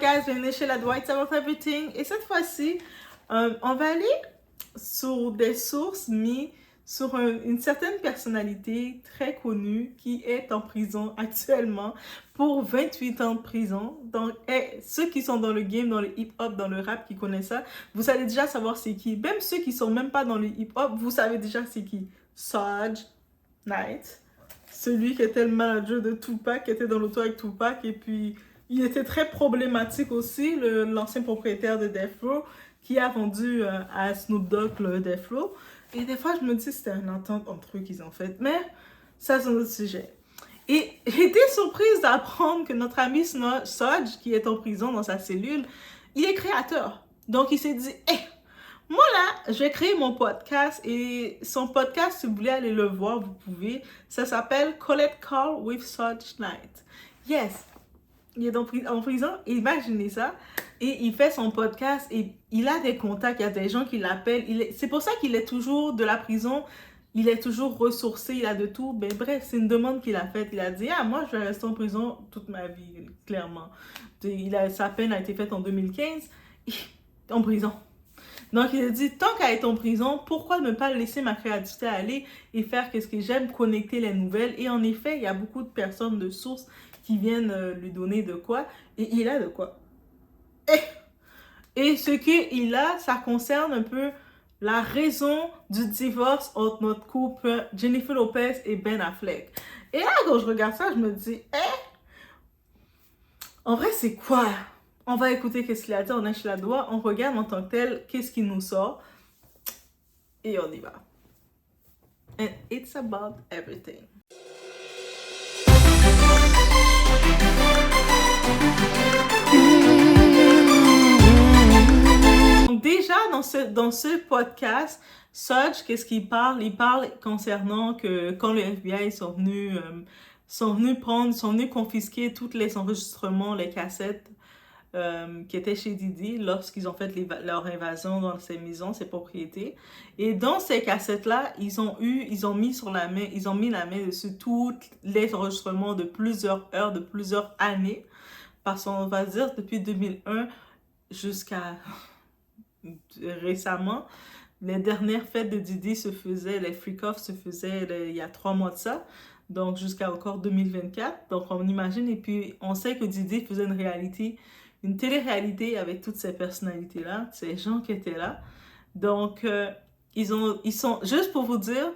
guys, bienvenue chez la Dwight About Everything. Et cette fois-ci, on va aller sur des sources mises sur une certaine personnalité très connue qui est en prison actuellement pour 28 ans de prison. Donc, ceux qui sont dans le game, dans le hip-hop, dans le rap, qui connaissent ça, vous allez déjà savoir c'est qui. Même ceux qui sont même pas dans le hip-hop, vous savez déjà c'est qui. Suge Knight, celui qui était le manager de Tupac, qui était dans l'auto avec Tupac, et puis il était très problématique aussi, l'ancien propriétaire de Death Row, qui a vendu à Snoop Dogg le Death Row. Et des fois, je me dis que c'était une entente entre eux qu'ils ont faite. Mais ça, c'est un autre sujet. Et j'ai été surprise d'apprendre que notre ami Suge, qui est en prison dans sa cellule, il est créateur. Donc, il s'est dit, moi là, je vais créer mon podcast. Et son podcast, si vous voulez aller le voir, vous pouvez. Ça s'appelle Collect Call with Suge Knight. Yes! Il est en prison, imaginez ça, et il fait son podcast, et il a des contacts, il y a des gens qui l'appellent, c'est pour ça qu'il est toujours de la prison, il est toujours ressourcé, il a de tout, mais bref, c'est une demande qu'il a faite, il a dit, moi je vais rester en prison toute ma vie, clairement. Sa peine a été faite en 2015, en prison. Donc il a dit, tant qu'à être en prison, pourquoi ne pas laisser ma créativité aller et faire ce que j'aime, connecter les nouvelles, et en effet, il y a beaucoup de personnes de sources qui viennent lui donner de quoi, et il a de quoi. Et ce qu'il a, ça concerne un peu la raison du divorce entre notre couple Jennifer Lopez et Ben Affleck. Et là, quand je regarde ça, je me dis, en vrai, c'est quoi? On va écouter qu'est-ce qu'il a dit, on lâche la doigt, on regarde en tant que tel, qu'est-ce qu'il nous sort, et on y va. And it's about everything. Donc déjà, dans ce podcast, Suge, qu'est-ce qu'il parle? Il parle concernant que quand le FBI sont venus confisquer tous les enregistrements, les cassettes qui étaient chez Diddy lorsqu'ils ont fait leur invasion dans ses maisons, ses propriétés. Et dans ces cassettes-là, ils ont mis la main dessus tous les enregistrements de plusieurs heures, de plusieurs années. Parce qu'on va dire depuis 2001 jusqu'à récemment, les dernières fêtes de Diddy les freak-offs se faisaient il y a 3 mois de ça, donc jusqu'à encore 2024. Donc on imagine, et puis on sait que Diddy faisait une télé-réalité avec toutes ces personnalités-là, ces gens qui étaient là. Donc ils sont, juste pour vous dire,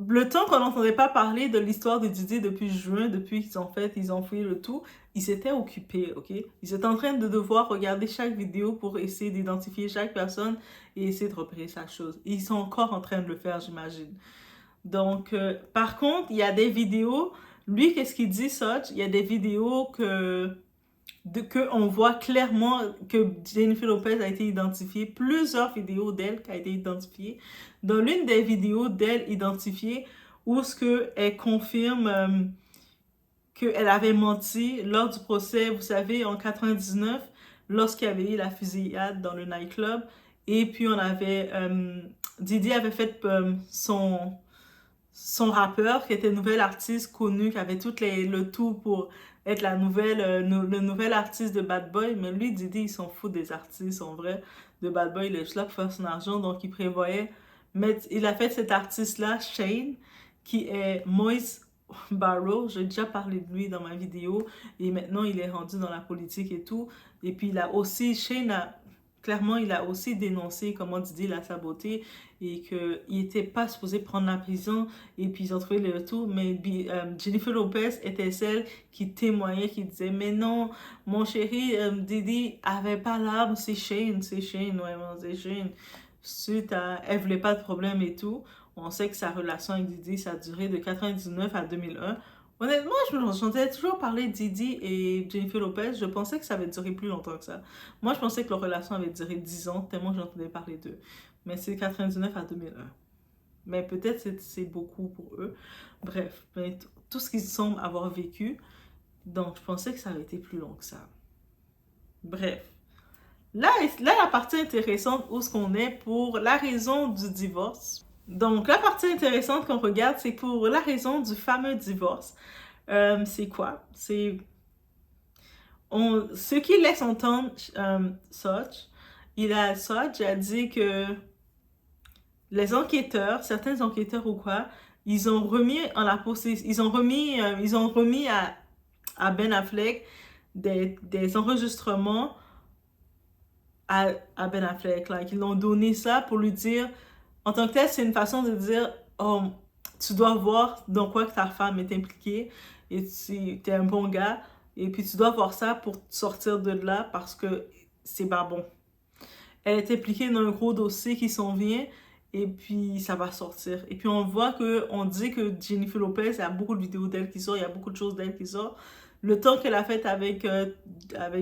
le temps qu'on n'entendait pas parler de l'histoire de Diddy depuis juin, depuis qu'ils ont fouillé le tout, ils s'étaient occupés, ok? Ils étaient en train de devoir regarder chaque vidéo pour essayer d'identifier chaque personne et essayer de repérer chaque chose. Ils sont encore en train de le faire, j'imagine. Donc, par contre, il y a des vidéos, lui, qu'est-ce qu'il dit, Suge? Il y a des vidéos on voit clairement que Jennifer Lopez a été identifiée, plusieurs vidéos d'elle qui a été identifiée. Dans l'une des vidéos d'elle identifiée, où elle confirme qu'elle avait menti lors du procès, vous savez, en 99, lorsqu'il y avait eu la fusillade dans le nightclub. Et puis Diddy avait fait son rappeur, qui était nouvel artiste connu, qui avait le tout pour être le nouvel artiste de Bad Boy. Mais lui, Diddy, il s'en fout des artistes, en vrai, de Bad Boy. Il est juste là pour faire son argent. Donc, il prévoyait il a fait cet artiste-là, Shane, qui est Moise Barrow. J'ai déjà parlé de lui dans ma vidéo. Et maintenant, il est rendu dans la politique et tout. Et puis, clairement, il a aussi dénoncé comment Diddy l'a saboté et qu'il n'était pas supposé prendre la prison, et puis ils ont trouvé le tout. Mais Jennifer Lopez était celle qui témoignait, qui disait, mais non, mon chéri, Diddy avait pas l'arme, c'est Shane, vraiment, c'est Shane. Elle voulait pas de problème et tout. On sait que sa relation avec Diddy, ça a duré de 99 à 2001. Honnêtement, j'entendais toujours parler de Diddy et Jennifer Lopez. Je pensais que ça avait duré plus longtemps que ça. Moi, je pensais que leur relation avait duré 10 ans, tellement j'entendais parler d'eux. Mais c'est 99 à 2001. Mais peut-être c'est beaucoup pour eux. Bref, tout ce qu'ils semblent avoir vécu. Donc, je pensais que ça avait été plus long que ça. Bref. Là, la partie intéressante, où est-ce qu'on est pour la raison du divorce. Donc, la partie intéressante qu'on regarde, c'est pour la raison du fameux divorce. C'est quoi? ce qu'il laisse entendre, Saj, Saj a dit que les enquêteurs, certains enquêteurs ou quoi, ils ont remis à Ben Affleck des enregistrements à Ben Affleck. Like, ils l'ont donné ça pour lui dire, en tant que tel, c'est une façon de dire, oh, tu dois voir dans quoi que ta femme est impliquée et tu es un bon gars et puis tu dois voir ça pour sortir de là parce que c'est pas bon. Elle est impliquée dans un gros dossier qui s'en vient et puis ça va sortir. Et puis on dit que Jennifer Lopez, il y a beaucoup de vidéos d'elle qui sortent, il y a beaucoup de choses d'elle qui sortent. Le temps qu'elle a fait avec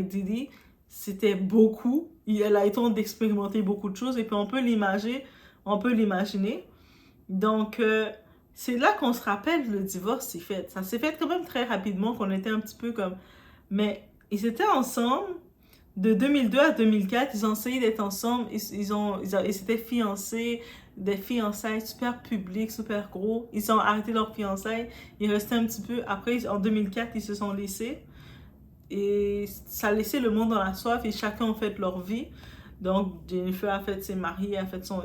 Diddy, c'était beaucoup. Elle a eu le temps d'expérimenter beaucoup de choses et puis on peut l'imaginer. Donc, c'est là qu'on se rappelle le divorce s'est fait. Ça s'est fait quand même très rapidement, qu'on était un petit peu comme... Mais ils étaient ensemble de 2002 à 2004. Ils ont essayé d'être ensemble. Ils s'étaient fiancés, des fiançailles super publiques, super gros. Ils ont arrêté leur fiançailles. Ils restaient un petit peu. Après, en 2004, ils se sont laissés. Et ça a laissé le monde dans la soif et chacun a fait leur vie. Donc, Jennifer a fait ses mariés,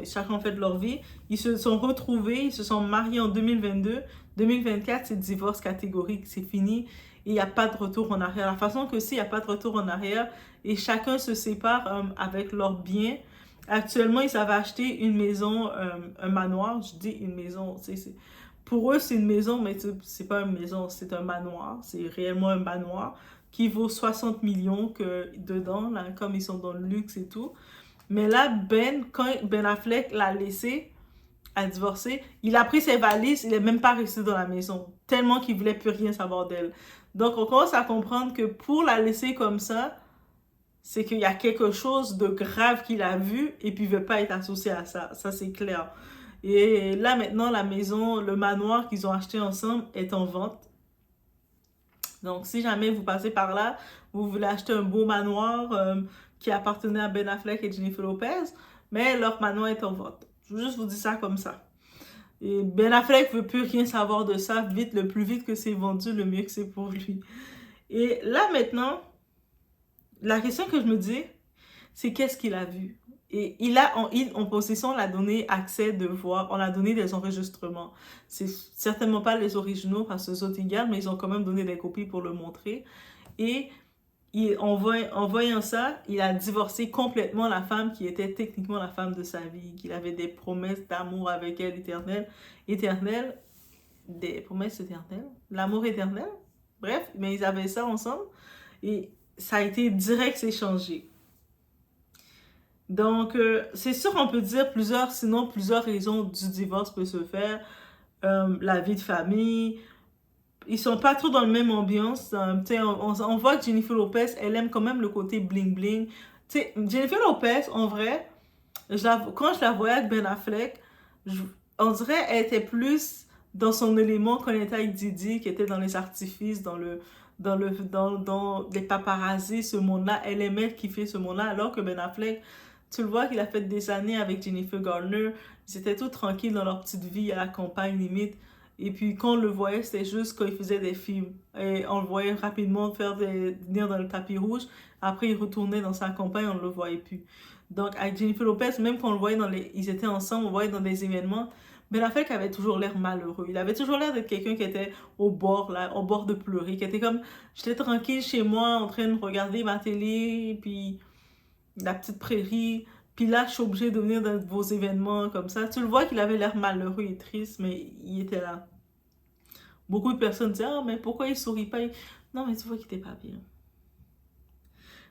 chacun a fait leur vie. Ils se sont retrouvés, ils se sont mariés en 2022. 2024, c'est divorce catégorique, c'est fini. Et il n'y a pas de retour en arrière. La façon que c'est, il n'y a pas de retour en arrière. Et chacun se sépare avec leurs biens. Actuellement, ils avaient acheté une maison, un manoir. Je dis une maison, pour eux, c'est une maison, mais c'est pas une maison, c'est un manoir. C'est réellement un manoir qui vaut 60 millions dedans, là, comme ils sont dans le luxe et tout. Mais là, quand Ben Affleck l'a laissé, a divorcé, il a pris ses valises, il n'est même pas resté dans la maison, tellement qu'il voulait plus rien savoir d'elle. Donc, on commence à comprendre que pour la laisser comme ça, c'est qu'il y a quelque chose de grave qu'il a vu et puis il ne veut pas être associé à ça. Ça, c'est clair. Et là, maintenant, la maison, le manoir qu'ils ont acheté ensemble est en vente. Donc, si jamais vous passez par là, vous voulez acheter un beau manoir qui appartenait à Ben Affleck et Jennifer Lopez, mais leur manoir est en vente. Je veux juste vous dire ça comme ça. Et Ben Affleck veut plus rien savoir de ça. Vite, le plus vite que c'est vendu, le mieux que c'est pour lui. Et là, maintenant, la question que je me dis, c'est qu'est-ce qu'il a vu? Et en possession, on a donné accès de voir, on a donné des enregistrements. C'est certainement pas les originaux parce que c'est autres égales, mais ils ont quand même donné des copies pour le montrer. Et en voyant ça, il a divorcé complètement la femme qui était techniquement la femme de sa vie, qu'il avait des promesses d'amour avec elle éternelles, des promesses éternelles, l'amour éternel. Bref, mais ils avaient ça ensemble et ça a été direct échangé. Donc, c'est sûr qu'on peut dire plusieurs raisons du divorce peut se faire. La vie de famille. Ils sont pas trop dans la même ambiance. On voit que Jennifer Lopez, elle aime quand même le côté bling-bling. Jennifer Lopez, en vrai, quand je la voyais avec Ben Affleck, on dirait qu'elle était plus dans son élément quand elle était avec Diddy, qui était dans les artifices, dans les paparazzis, ce monde-là. Elle aimait kiffer ce monde-là, alors que Ben Affleck, tu le vois qu'il a fait des années avec Jennifer Garner. Ils étaient tous tranquilles dans leur petite vie à la campagne, limite. Et puis, quand on le voyait, c'était juste quand il faisait des films. Et on le voyait rapidement venir dans le tapis rouge. Après, il retournait dans sa campagne, on ne le voyait plus. Donc, avec Jennifer Lopez, même quand on le voyait ils étaient ensemble, on le voyait dans des événements, Ben Affleck avait toujours l'air malheureux. Il avait toujours l'air d'être quelqu'un qui était au bord de pleurer, qui était comme, j'étais tranquille chez moi, en train de regarder ma télé, puis la petite prairie. Puis là, je suis obligée de venir dans vos événements comme ça. Tu le vois qu'il avait l'air malheureux et triste, mais il était là. Beaucoup de personnes disent, ah, mais pourquoi il sourit pas? Non, mais tu vois qu'il était pas bien.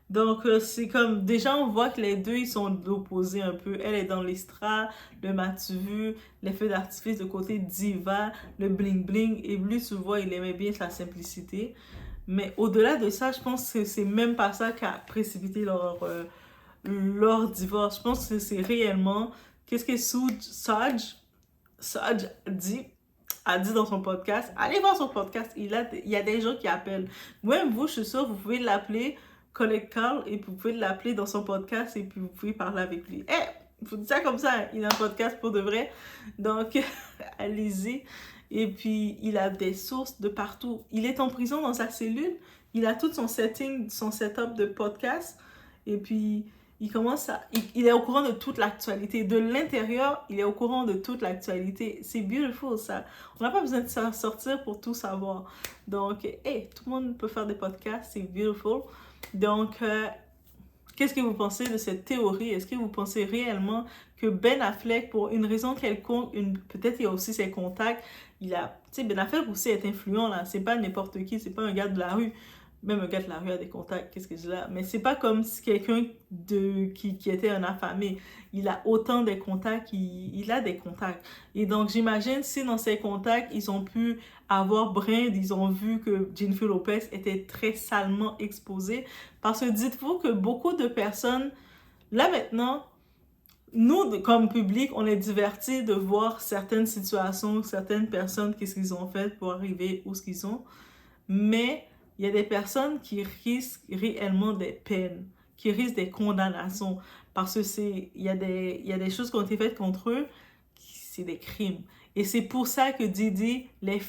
Donc, c'est comme, déjà, on voit que les deux, ils sont opposés un peu. Elle est dans l'estrade, le m'as-tu vu, les feux d'artifice de côté diva, le bling-bling. Et lui, tu vois, il aimait bien sa simplicité. Mais au-delà de ça, je pense que c'est même pas ça qui a précipité leur divorce. Je pense que c'est réellement qu'est-ce que Saj a dit dans son podcast. Allez voir son podcast. Il y a des gens qui appellent. Même vous, je suis sûre, vous pouvez l'appeler Collect Carl et vous pouvez l'appeler dans son podcast et puis vous pouvez parler avec lui. Je vous dis ça comme ça, il a un podcast pour de vrai. Donc, allez-y. Et puis, il a des sources de partout. Il est en prison dans sa cellule. il a tout son setting, son setup de podcast. Et puis, il commence à... Il est au courant de toute l'actualité. De l'intérieur, il est au courant de toute l'actualité. C'est beautiful, ça. On n'a pas besoin de sortir pour tout savoir. Donc, hey, tout le monde peut faire des podcasts. C'est beautiful. Donc, qu'est-ce que vous pensez de cette théorie? Est-ce que vous pensez réellement que Ben Affleck, pour une raison quelconque, peut-être il y a aussi ses contacts, tu sais, Ben Affleck aussi est influent, là. C'est pas n'importe qui, c'est pas un gars de la rue. Même un gars de la rue a des contacts, qu'est-ce que je dis là? Mais c'est pas comme si quelqu'un qui était un affamé. Il a autant de contacts, il a des contacts. Et donc, j'imagine si dans ces contacts, ils ont pu avoir Brand, ils ont vu que Jennifer Lopez était très salement exposée. Parce que dites-vous que beaucoup de personnes, là maintenant, nous, comme public, on est divertis de voir certaines situations, certaines personnes, qu'est-ce qu'ils ont fait pour arriver où ce qu'ils sont. Mais il y a des personnes qui risquent réellement des peines, qui risquent des condamnations, parce que il y a des choses qui ont été faites contre eux, c'est des crimes. Et c'est pour ça que Diddy les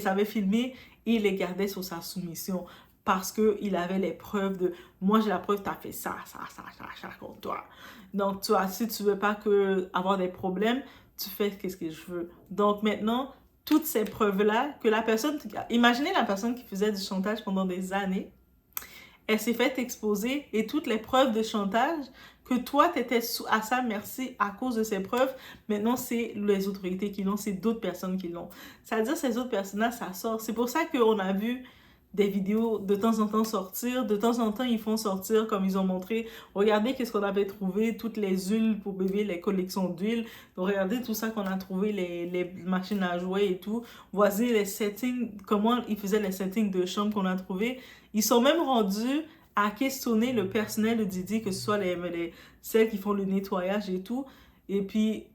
avait filmés et les gardait sous sa soumission. Parce qu'il avait les preuves de « moi j'ai la preuve, t'as fait ça contre toi ». Donc, toi, si tu veux pas avoir des problèmes, tu fais qu'est-ce que je veux. Donc maintenant, toutes ces preuves-là, que la personne... Imaginez la personne qui faisait du chantage pendant des années. Elle s'est fait exposer et toutes les preuves de chantage que toi, tu étais à sa merci à cause de ces preuves, maintenant, c'est les autorités qui l'ont, c'est d'autres personnes qui l'ont. C'est-à-dire, ces autres personnes-là, ça sort. C'est pour ça qu'on a vu des vidéos de temps en temps sortir. De temps en temps, ils font sortir, comme ils ont montré. Regardez qu'est-ce qu'on avait trouvé, toutes les huiles pour bébé, les collections d'huile. Donc, regardez tout ça qu'on a trouvé, les machines à jouer et tout. Voici les settings, comment ils faisaient les settings de chambre qu'on a trouvé. Ils sont même rendus à questionner le personnel de Diddy, que ce soit celles qui font le nettoyage et tout. Et puis,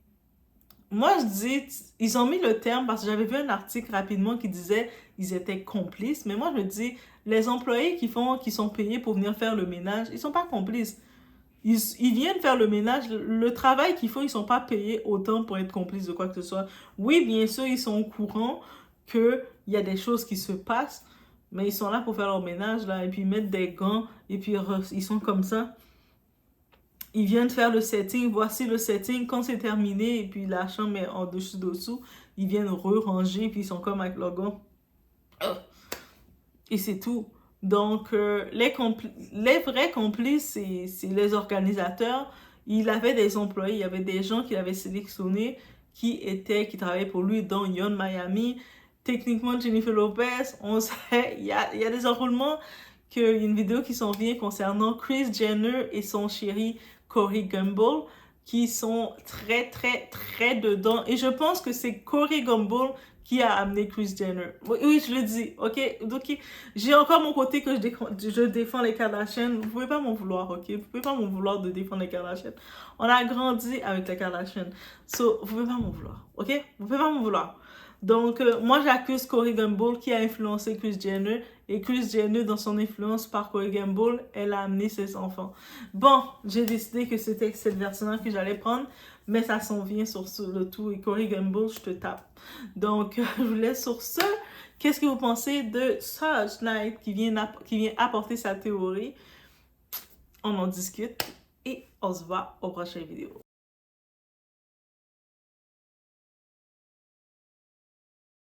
moi, je dis, ils ont mis le terme parce que j'avais vu un article rapidement qui disait ils étaient complices. Mais moi, je me dis, les employés qui sont payés pour venir faire le ménage, ils sont pas complices. Ils viennent faire le ménage. Le travail qu'ils font, ils sont pas payés autant pour être complices de quoi que ce soit. Oui, bien sûr, ils sont au courant qu'il y a des choses qui se passent, mais ils sont là pour faire leur ménage, là, et puis mettre des gants, et puis ils sont comme ça. Ils viennent faire le setting, voici le setting, quand c'est terminé, et puis la chambre est en dessous, ils viennent ranger, puis ils sont comme avec leur gant. Et c'est tout. Donc, les vrais complices, c'est les organisateurs. Il avait des employés, il y avait des gens qu'il avait sélectionnés qui travaillaient pour lui dans Yon Miami. Techniquement, Jennifer Lopez, on sait, il y a des enroulements, qu'il y a une vidéo qui s'en vient concernant Kris Jenner et son chéri Corey Gamble, qui sont très, très, très dedans. Et je pense que c'est Corey Gamble qui a amené Kris Jenner. Oui, je le dis, ok? Donc, j'ai encore mon côté que je défends les Kardashians. Vous pouvez pas m'en vouloir, ok? Vous pouvez pas m'en vouloir de défendre les Kardashians. On a grandi avec les Kardashians. So, vous pouvez pas m'en vouloir, ok? Vous pouvez pas m'en vouloir. Donc, moi, j'accuse Corey Gamble qui a influencé Kris Jenner. Et Kris Jenner, dans son influence par Corey Gamble, elle a amené ses enfants. Bon, j'ai décidé que c'était cette version-là que j'allais prendre. Mais ça s'en vient sur le tout. Et Corey Gamble, je te tape. Donc, je vous laisse sur ce. Qu'est-ce que vous pensez de Suge Knight qui vient apporter sa théorie? On en discute. Et on se voit aux prochaines vidéos.